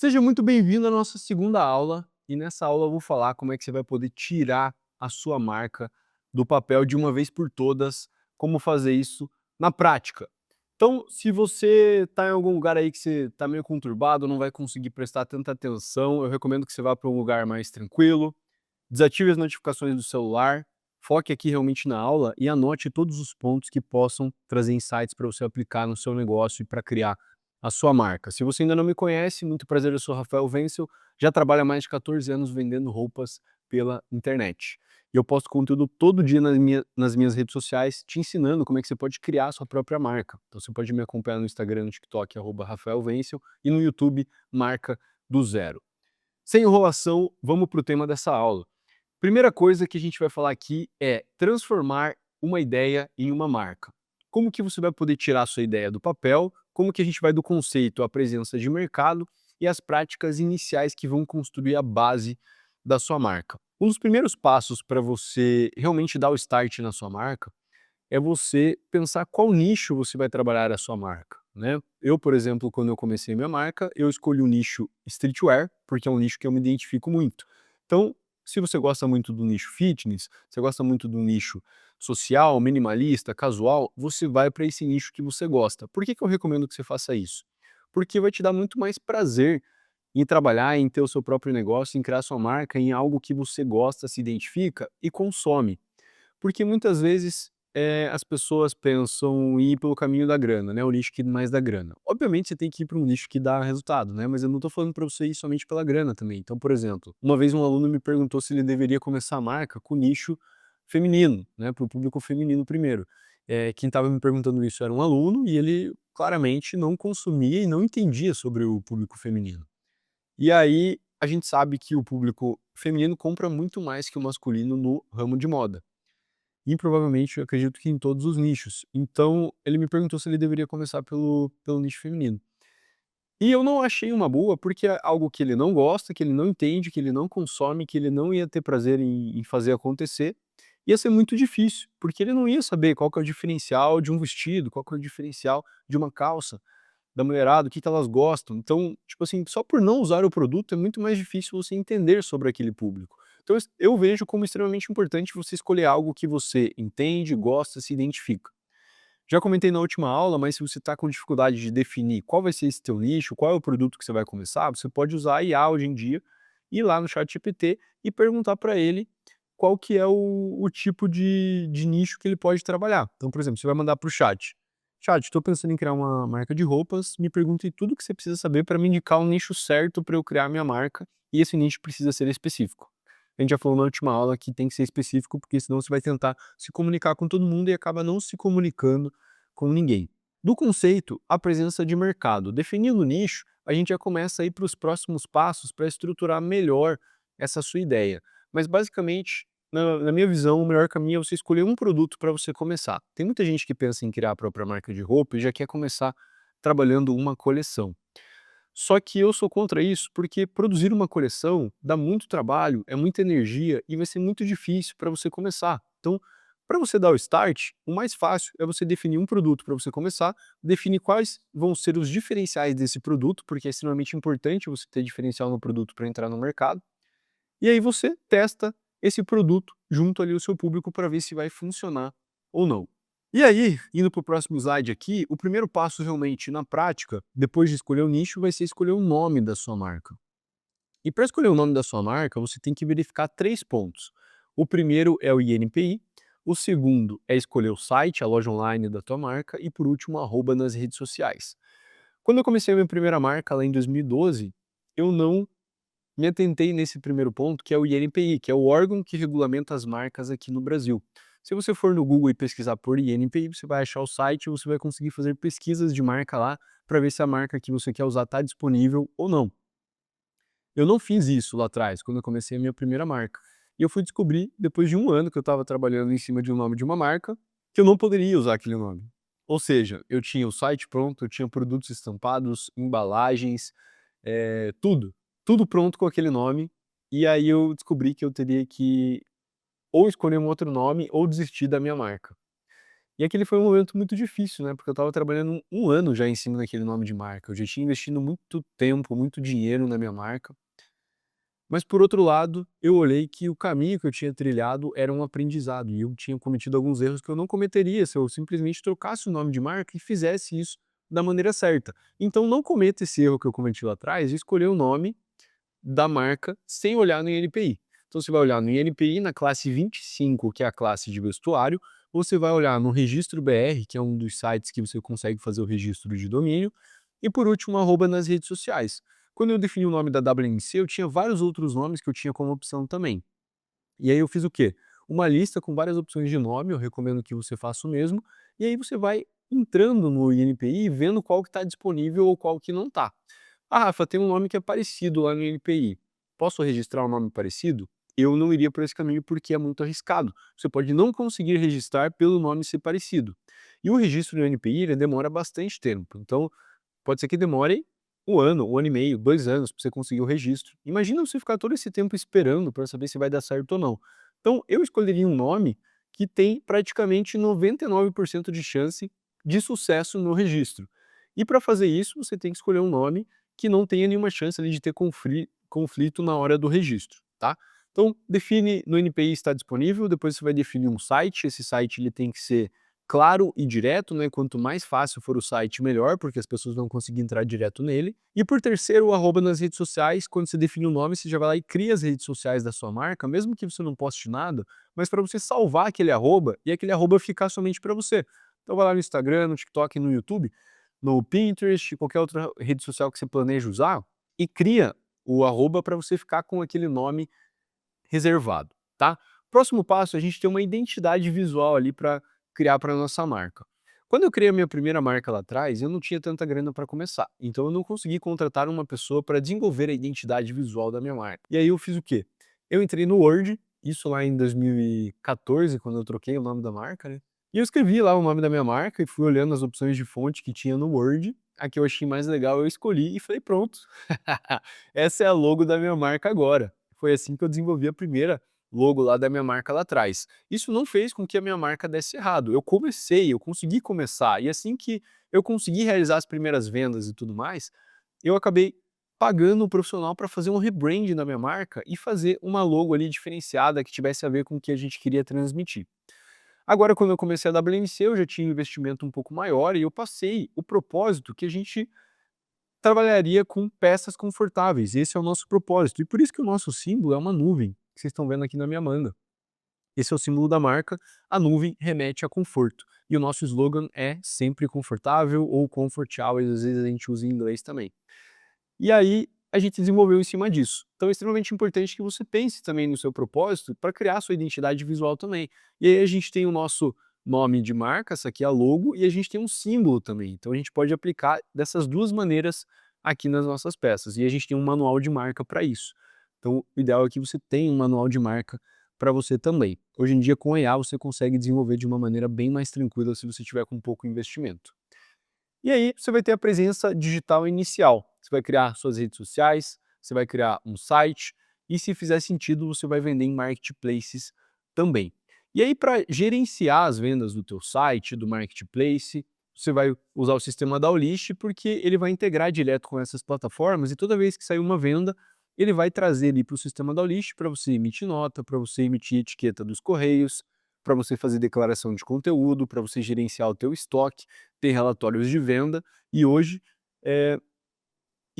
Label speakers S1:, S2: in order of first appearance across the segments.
S1: Seja muito bem-vindo à nossa segunda aula, e nessa aula eu vou falar como é que você vai poder tirar a sua marca do papel de uma vez por todas, como fazer isso na prática. Então, se você está em algum lugar aí que você está meio conturbado, não vai conseguir prestar tanta atenção, eu recomendo que você vá para um lugar mais tranquilo, desative as notificações do celular, foque aqui realmente na aula e anote todos os pontos que possam trazer insights para você aplicar no seu negócio e para criar a sua marca. Se você ainda não me conhece, muito prazer, eu sou Rafael Wencel, já trabalho há mais de 14 anos vendendo roupas pela internet. E eu posto conteúdo todo dia nas minhas redes sociais, te ensinando como é que você pode criar a sua própria marca. Então você pode me acompanhar no Instagram, no TikTok, @Rafael Wencel, e no YouTube, Marca do Zero. Sem enrolação, vamos para o tema dessa aula. Primeira coisa que a gente vai falar aqui é transformar uma ideia em uma marca. Como que você vai poder tirar a sua ideia do papel, como que a gente vai do conceito à presença de mercado e as práticas iniciais que vão construir a base da sua marca. Um dos primeiros passos para você realmente dar o start na sua marca é você pensar qual nicho você vai trabalhar a sua marca, né? Eu, por exemplo, quando eu comecei minha marca, eu escolhi o nicho streetwear, porque é um nicho que eu me identifico muito. Então, se você gosta muito do nicho fitness, você gosta muito do nicho social, minimalista, casual, você vai para esse nicho que você gosta. Por que que eu recomendo que você faça isso? Porque vai te dar muito mais prazer em trabalhar, em ter o seu próprio negócio, em criar sua marca, em algo que você gosta, se identifica e consome. Porque muitas vezes, as pessoas pensam em ir pelo caminho da grana, né, o nicho que mais dá grana. Obviamente você tem que ir para um nicho que dá resultado, né, mas eu não estou falando para você ir somente pela grana também. Então, por exemplo, uma vez um aluno me perguntou se ele deveria começar a marca com o nicho feminino, né, para o público feminino primeiro. Quem estava me perguntando isso era um aluno e ele claramente não consumia e não entendia sobre o público feminino. E aí, a gente sabe que o público feminino compra muito mais que o masculino no ramo de moda. E provavelmente eu acredito que em todos os nichos. Então, ele me perguntou se ele deveria começar pelo nicho feminino. E eu não achei uma boa, porque é algo que ele não gosta, que ele não entende, que ele não consome, que ele não ia ter prazer em fazer acontecer, ia ser muito difícil, porque ele não ia saber qual que é o diferencial de um vestido, qual que é o diferencial de uma calça da mulherada, o que que elas gostam. Então, tipo assim, só por não usar o produto é muito mais difícil você entender sobre aquele público. Então eu vejo como extremamente importante você escolher algo que você entende, gosta, se identifica. Já comentei na última aula, mas se você está com dificuldade de definir qual vai ser esse teu nicho, qual é o produto que você vai começar, você pode usar a IA hoje em dia, ir lá no ChatGPT e perguntar para ele qual que é o tipo de nicho que ele pode trabalhar. Então, por exemplo, você vai mandar para o chat. Chat, estou pensando em criar uma marca de roupas, me pergunte tudo o que você precisa saber para me indicar um nicho certo para eu criar minha marca, e esse nicho precisa ser específico. A gente já falou na última aula que tem que ser específico, porque senão você vai tentar se comunicar com todo mundo e acaba não se comunicando com ninguém. Do conceito, a presença de mercado. Definindo o nicho, a gente já começa a ir para os próximos passos para estruturar melhor essa sua ideia. Mas basicamente, na minha visão, o melhor caminho é você escolher um produto para você começar. Tem muita gente que pensa em criar a própria marca de roupa e já quer começar trabalhando uma coleção. Só que eu sou contra isso, porque produzir uma coleção dá muito trabalho, é muita energia e vai ser muito difícil para você começar. Então, para você dar o start, o mais fácil é você definir um produto para você começar, definir quais vão ser os diferenciais desse produto, porque é extremamente importante você ter diferencial no produto para entrar no mercado, e aí você testa esse produto junto ali ao seu público para ver se vai funcionar ou não. E aí, indo para o próximo slide aqui, o primeiro passo realmente na prática, depois de escolher o nicho, vai ser escolher o nome da sua marca. E para escolher o nome da sua marca, você tem que verificar 3 pontos. O primeiro é o INPI, o segundo é escolher o site, a loja online da tua marca, e por último, o arroba nas redes sociais. Quando eu comecei a minha primeira marca lá em 2012, eu não me atentei nesse primeiro ponto, que é o INPI, que é o órgão que regulamenta as marcas aqui no Brasil. Se você for no Google e pesquisar por INPI, você vai achar o site e você vai conseguir fazer pesquisas de marca lá para ver se a marca que você quer usar está disponível ou não. Eu não fiz isso lá atrás, quando eu comecei a minha primeira marca. E eu fui descobrir, depois de um ano que eu estava trabalhando em cima de um nome de uma marca, que eu não poderia usar aquele nome. Ou seja, eu tinha o site pronto, eu tinha produtos estampados, embalagens, tudo. Tudo pronto com aquele nome. E aí eu descobri que eu teria que ou escolher um outro nome ou desistir da minha marca. E aquele foi um momento muito difícil, né, porque eu estava trabalhando um ano já em cima daquele nome de marca, eu já tinha investido muito tempo, muito dinheiro na minha marca, mas por outro lado, eu olhei que o caminho que eu tinha trilhado era um aprendizado, e eu tinha cometido alguns erros que eu não cometeria se eu simplesmente trocasse o nome de marca e fizesse isso da maneira certa. Então não cometa esse erro que eu cometi lá atrás de escolher o nome da marca sem olhar no INPI. Então você vai olhar no INPI, na classe 25, que é a classe de vestuário, ou você vai olhar no Registro BR, que é um dos sites que você consegue fazer o registro de domínio, e por último, arroba nas redes sociais. Quando eu defini o nome da WNC, eu tinha vários outros nomes que eu tinha como opção também. E aí eu fiz o quê? Uma lista com várias opções de nome, eu recomendo que você faça o mesmo, e aí você vai entrando no INPI e vendo qual que está disponível ou qual que não está. Ah, Rafa, tem um nome que é parecido lá no INPI. Posso registrar um nome parecido? Eu não iria por esse caminho porque é muito arriscado. Você pode não conseguir registrar pelo nome ser parecido. E o registro no INPI ele demora bastante tempo. Então, pode ser que demore um ano e meio, 2 anos para você conseguir o registro. Imagina você ficar todo esse tempo esperando para saber se vai dar certo ou não. Então, eu escolheria um nome que tem praticamente 99% de chance de sucesso no registro. E para fazer isso, você tem que escolher um nome que não tenha nenhuma chance ali de ter conflito na hora do registro, tá? Então, define no NPI está disponível, depois você vai definir um site, esse site ele tem que ser claro e direto, né? Quanto mais fácil for o site, melhor, porque as pessoas vão conseguir entrar direto nele. E por terceiro, o arroba nas redes sociais. Quando você define o nome, você já vai lá e cria as redes sociais da sua marca, mesmo que você não poste nada, mas para você salvar aquele arroba e aquele arroba ficar somente para você. Então vai lá no Instagram, no TikTok, no YouTube, no Pinterest, qualquer outra rede social que você planeja usar, e cria o arroba para você ficar com aquele nome reservado, tá? Próximo passo, a gente tem uma identidade visual ali para criar para nossa marca. Quando eu criei a minha primeira marca lá atrás, eu não tinha tanta grana para começar, então eu não consegui contratar uma pessoa para desenvolver a identidade visual da minha marca. E aí eu fiz o quê? Eu entrei no Word, isso lá em 2014, quando eu troquei o nome da marca, né? E eu escrevi lá o nome da minha marca e fui olhando as opções de fonte que tinha no Word. A que eu achei mais legal eu escolhi e falei, pronto, essa é a logo da minha marca agora. Foi assim que eu desenvolvi a primeira logo lá da minha marca lá atrás. Isso não fez com que a minha marca desse errado. Eu consegui começar, e assim que eu consegui realizar as primeiras vendas e tudo mais, eu acabei pagando um profissional para fazer um rebrand na minha marca e fazer uma logo ali diferenciada que tivesse a ver com o que a gente queria transmitir. Agora, quando eu comecei a WNC, eu já tinha um investimento um pouco maior e eu passei o propósito que a gente trabalharia com peças confortáveis, esse é o nosso propósito, e por isso que o nosso símbolo é uma nuvem, que vocês estão vendo aqui na minha manga. Esse é o símbolo da marca, a nuvem remete a conforto, e o nosso slogan é sempre confortável ou comfort always, às vezes a gente usa em inglês também. E aí, a gente desenvolveu em cima disso. Então é extremamente importante que você pense também no seu propósito para criar a sua identidade visual também. E aí a gente tem o nosso nome de marca, essa aqui é a logo, e a gente tem um símbolo também. Então a gente pode aplicar dessas duas maneiras aqui nas nossas peças. E a gente tem um manual de marca para isso. Então o ideal é que você tenha um manual de marca para você também. Hoje em dia com a IA você consegue desenvolver de uma maneira bem mais tranquila se você tiver com pouco investimento. E aí você vai ter a presença digital inicial. Você vai criar suas redes sociais, você vai criar um site e, se fizer sentido, você vai vender em marketplaces também. E aí, para gerenciar as vendas do teu site, do marketplace, você vai usar o sistema da Olist, porque ele vai integrar direto com essas plataformas e toda vez que sair uma venda, ele vai trazer ali para o sistema da Olist para você emitir nota, para você emitir etiqueta dos correios, para você fazer declaração de conteúdo, para você gerenciar o teu estoque, ter relatórios de venda e hoje, eh,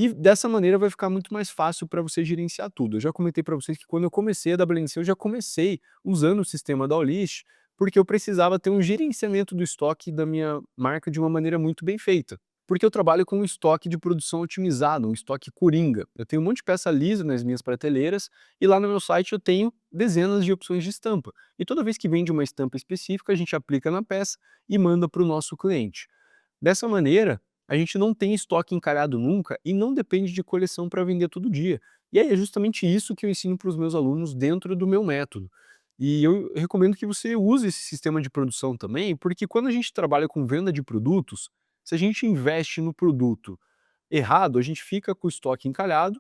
S1: e dessa maneira vai ficar muito mais fácil para você gerenciar tudo. Eu já comentei para vocês que quando eu comecei a WNC, eu já comecei usando o sistema da Olist, porque eu precisava ter um gerenciamento do estoque da minha marca de uma maneira muito bem feita. Porque eu trabalho com um estoque de produção otimizado, um estoque coringa. Eu tenho um monte de peça lisa nas minhas prateleiras e lá no meu site eu tenho dezenas de opções de estampa. E toda vez que vende uma estampa específica, a gente aplica na peça e manda para o nosso cliente. Dessa maneira, a gente não tem estoque encalhado nunca e não depende de coleção para vender todo dia. E aí é justamente isso que eu ensino para os meus alunos dentro do meu método. E eu recomendo que você use esse sistema de produção também, porque quando a gente trabalha com venda de produtos, se a gente investe no produto errado, a gente fica com o estoque encalhado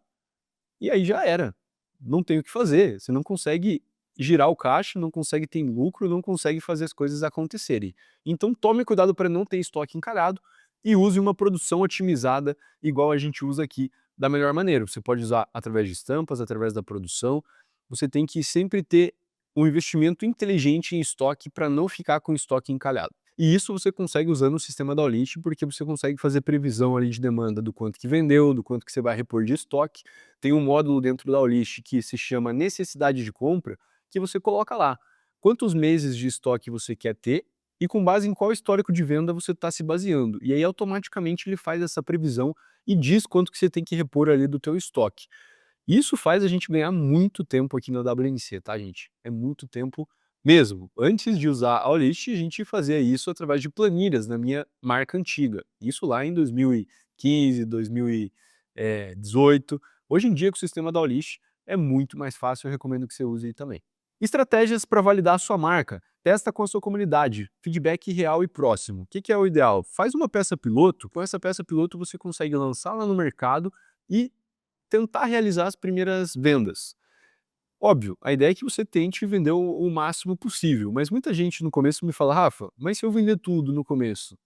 S1: e aí já era. Não tem o que fazer, você não consegue girar o caixa, não consegue ter lucro, não consegue fazer as coisas acontecerem. Então tome cuidado para não ter estoque encalhado e use uma produção otimizada igual a gente usa aqui da melhor maneira. Você pode usar através de estampas, através da produção. Você tem que sempre ter um investimento inteligente em estoque para não ficar com estoque encalhado. E isso você consegue usando o sistema da Olist, porque você consegue fazer previsão ali de demanda do quanto que vendeu, do quanto que você vai repor de estoque. Tem um módulo dentro da Olist que se chama necessidade de compra, que você coloca lá quantos meses de estoque você quer ter e com base em qual histórico de venda você está se baseando. E aí automaticamente ele faz essa previsão e diz quanto que você tem que repor ali do teu estoque. Isso faz a gente ganhar muito tempo aqui na WNC, tá, gente? É muito tempo mesmo. Antes de usar a Olist, a gente fazia isso através de planilhas na minha marca antiga. Isso lá em 2015, 2018. Hoje em dia, com o sistema da Olist, é muito mais fácil, eu recomendo que você use aí também. Estratégias para validar a sua marca. Testa com a sua comunidade. Feedback real e próximo. O que que é o ideal? Faz uma peça piloto. Com essa peça piloto, você consegue lançá-la no mercado e tentar realizar as primeiras vendas. Óbvio, a ideia é que você tente vender o máximo possível, mas muita gente no começo me fala: "Rafa, mas se eu vender tudo no começo,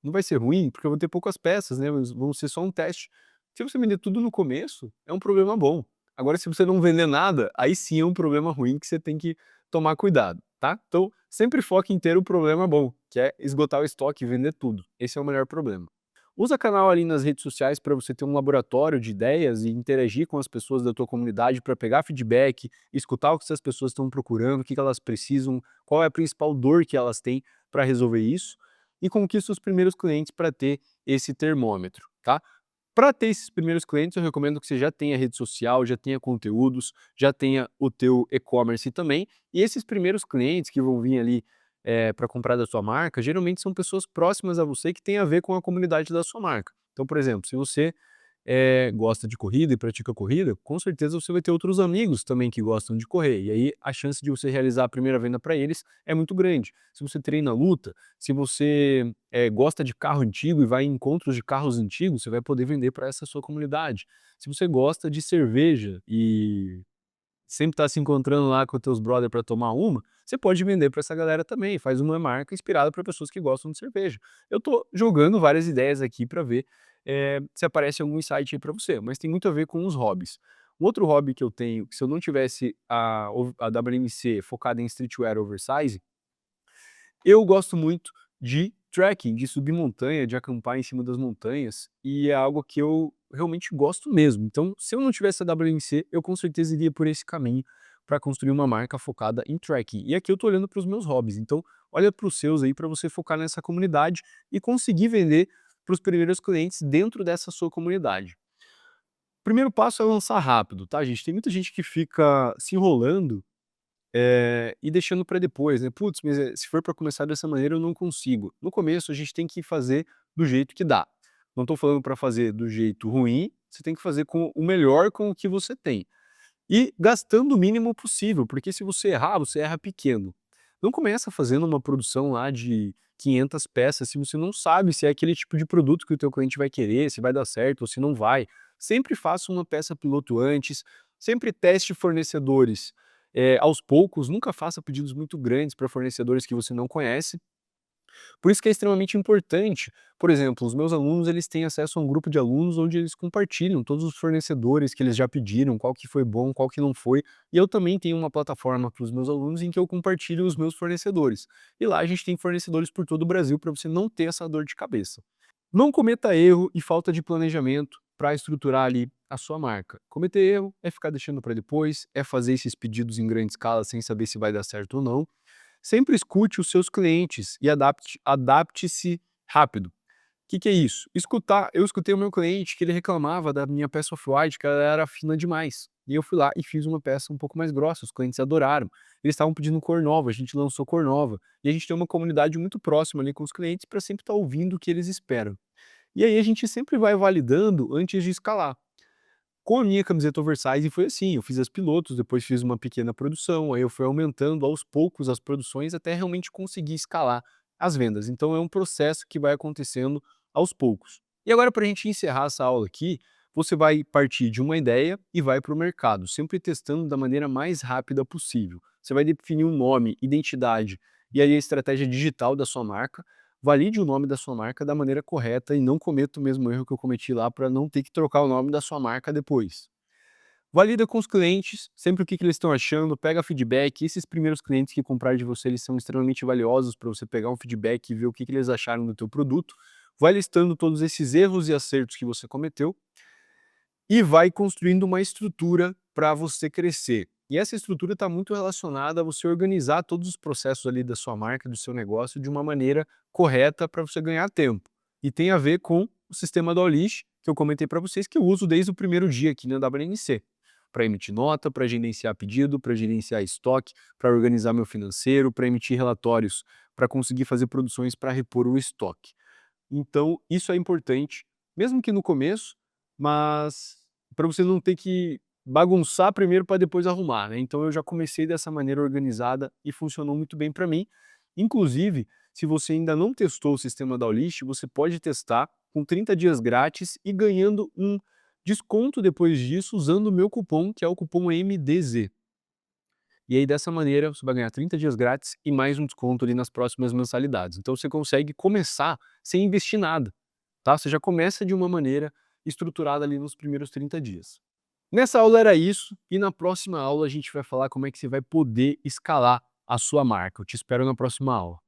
S1: não vai ser ruim? Porque eu vou ter poucas peças, né, vão ser só um teste". Se você vender tudo no começo, é um problema bom. Agora se você não vender nada, aí sim é um problema ruim que você tem que tomar cuidado, tá. Então, sempre foque em ter o problema bom, que é esgotar o estoque e vender tudo. Esse é o melhor problema. Usa canal ali nas redes sociais para você ter um laboratório de ideias e interagir com as pessoas da tua comunidade para pegar feedback, escutar o que essas pessoas estão procurando, o que que elas precisam, qual é a principal dor que elas têm para resolver isso, e conquista os primeiros clientes para ter esse termômetro, tá? Para ter esses primeiros clientes, eu recomendo que você já tenha rede social, já tenha conteúdos, já tenha o teu e-commerce também. E esses primeiros clientes que vão vir ali para comprar da sua marca, geralmente são pessoas próximas a você que tem a ver com a comunidade da sua marca. Então, por exemplo, se você gosta de corrida e pratica corrida, com certeza você vai ter outros amigos também que gostam de correr. E aí a chance de você realizar a primeira venda para eles é muito grande. Se você treina luta, se você gosta de carro antigo e vai em encontros de carros antigos, você vai poder vender para essa sua comunidade. Se você gosta de cerveja e sempre está se encontrando lá com os teus brother para tomar uma, você pode vender para essa galera também, faz uma marca inspirada para pessoas que gostam de cerveja. Eu tô jogando várias ideias aqui para ver, se aparece algum insight aí para você, mas tem muito a ver com os hobbies. Um outro hobby que eu tenho, que se eu não tivesse a WMC focada em streetwear oversize, eu gosto muito de trekking, de subir montanha, de acampar em cima das montanhas, e é algo que eu realmente gosto mesmo. Então, se eu não tivesse a WMC, eu com certeza iria por esse caminho para construir uma marca focada em trekking. E aqui eu tô olhando para os meus hobbies, então olha para os seus aí para você focar nessa comunidade e conseguir vender para os primeiros clientes dentro dessa sua comunidade. O primeiro passo é lançar rápido, tá, gente? Tem muita gente que fica se enrolando e deixando para depois, né, "Putz, mas, se for para começar dessa maneira eu não consigo". No começo a gente tem que fazer do jeito que dá. Não estou falando para fazer do jeito ruim, você tem que fazer com o melhor com o que você tem. E gastando o mínimo possível, porque se você errar, você erra pequeno. Não começa fazendo uma produção lá de 500 peças se você não sabe se é aquele tipo de produto que o teu cliente vai querer, se vai dar certo ou se não vai. Sempre faça uma peça piloto antes, sempre teste fornecedores, aos poucos, nunca faça pedidos muito grandes para fornecedores que você não conhece, por isso que é extremamente importante, por exemplo, os meus alunos eles têm acesso a um grupo de alunos onde eles compartilham todos os fornecedores que eles já pediram, qual que foi bom, qual que não foi, e eu também tenho uma plataforma para os meus alunos em que eu compartilho os meus fornecedores. E lá a gente tem fornecedores por todo o Brasil para você não ter essa dor de cabeça. Não cometa erro e falta de planejamento para estruturar ali a sua marca. Cometer erro é ficar deixando para depois, é fazer esses pedidos em grande escala sem saber se vai dar certo ou não. Sempre escute os seus clientes e adapte-se rápido. O que que é isso? Eu escutei o meu cliente que ele reclamava da minha peça off-white, que ela era fina demais. E eu fui lá e fiz uma peça um pouco mais grossa, os clientes adoraram. Eles estavam pedindo cor nova, a gente lançou cor nova. E a gente tem uma comunidade muito próxima ali com os clientes para sempre estar ouvindo o que eles esperam. E aí a gente sempre vai validando antes de escalar. Com a minha camiseta oversize foi assim, eu fiz as pilotos, depois fiz uma pequena produção, aí eu fui aumentando aos poucos as produções até realmente conseguir escalar as vendas. Então é um processo que vai acontecendo aos poucos. E agora para a gente encerrar essa aula aqui, você vai partir de uma ideia e vai para o mercado, sempre testando da maneira mais rápida possível. você vai definir um nome, identidade e aí a estratégia digital da sua marca. Valide o nome da sua marca da maneira correta e não cometa o mesmo erro que eu cometi lá para não ter que trocar o nome da sua marca depois. Valida com os clientes, sempre o que eles estão achando, pega feedback. Esses primeiros clientes que compraram de você, eles são extremamente valiosos para você pegar um feedback e ver o que eles acharam do teu produto. Vai listando todos esses erros e acertos que você cometeu e vai construindo uma estrutura para você crescer. E essa estrutura está muito relacionada a você organizar todos os processos ali da sua marca, do seu negócio, de uma maneira correta para você ganhar tempo. E tem a ver com o sistema da Olish, que eu comentei para vocês, que eu uso desde o primeiro dia aqui na WNC. Para emitir nota, para gerenciar pedido, para gerenciar estoque, para organizar meu financeiro, para emitir relatórios, para conseguir fazer produções para repor o estoque. Então, isso é importante, mesmo que no começo, mas para você não ter que bagunçar primeiro para depois arrumar, né. Então eu já comecei dessa maneira organizada e funcionou muito bem para mim. Inclusive, se você ainda não testou o sistema da Olish, você pode testar com 30 dias grátis e ganhando um desconto depois disso usando o meu cupom, que é o cupom MDZ. E aí dessa maneira você vai ganhar 30 dias grátis e mais um desconto ali nas próximas mensalidades. Então você consegue começar sem investir nada, tá? Você já começa de uma maneira estruturada ali nos primeiros 30 dias. Nessa aula era isso, e na próxima aula a gente vai falar como é que você vai poder escalar a sua marca. Eu te espero na próxima aula.